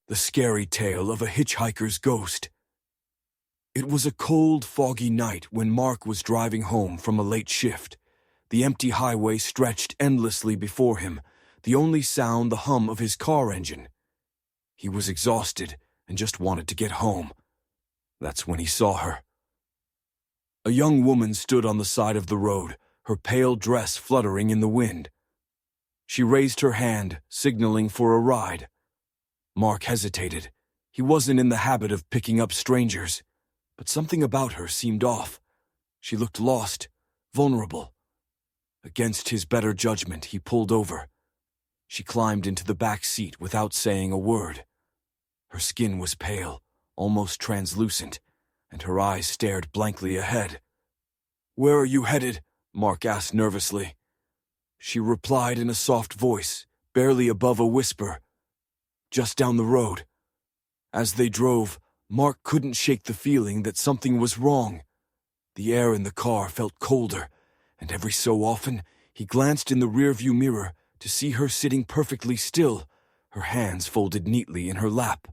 The scary tale of a hitchhiker's ghost. It was a cold, foggy night when Mark was driving home from a late shift. The empty highway stretched endlessly before him, the only sound the hum of his car engine. He was exhausted and just wanted to get home. That's when he saw her. A young woman stood on the side of the road, her pale dress fluttering in the wind. She raised her hand, signaling for a ride. Mark hesitated. He wasn't in the habit of picking up strangers, but something about her seemed off. She looked lost, vulnerable. Against his better judgment, he pulled over. She climbed into the back seat without saying a word. Her skin was pale, almost translucent, and her eyes stared blankly ahead. "Where are you headed?" Mark asked nervously. She replied in a soft voice, barely above a whisper. "Just down the road." As they drove, Mark couldn't shake the feeling that something was wrong. The air in the car felt colder, and every so often he glanced in the rearview mirror to see her sitting perfectly still, her hands folded neatly in her lap.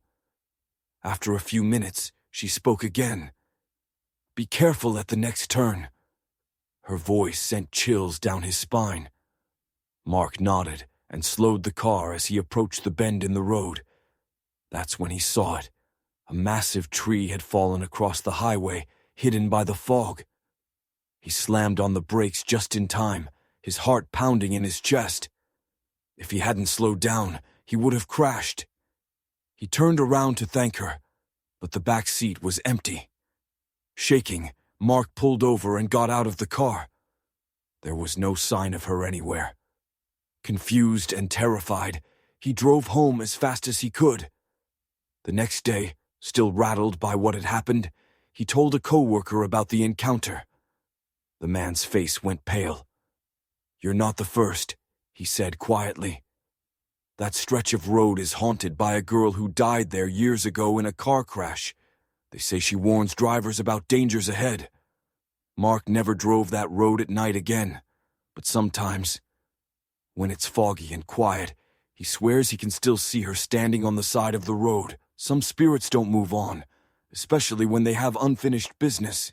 After a few minutes, she spoke again. "Be careful at the next turn." Her voice sent chills down his spine. Mark nodded and slowed the car as he approached the bend in the road. That's when he saw it. A massive tree had fallen across the highway, hidden by the fog. He slammed on the brakes just in time, his heart pounding in his chest. If he hadn't slowed down, he would have crashed. He turned around to thank her, but the back seat was empty. Shaking, Mark pulled over and got out of the car. There was no sign of her anywhere. Confused and terrified, he drove home as fast as he could. The next day, still rattled by what had happened, he told a coworker about the encounter. The man's face went pale. "You're not the first," he said quietly. "That stretch of road is haunted by a girl who died there years ago in a car crash. They say she warns drivers about dangers ahead." Mark never drove that road at night again, but sometimes, when it's foggy and quiet, he swears he can still see her standing on the side of the road. Some spirits don't move on, especially when they have unfinished business.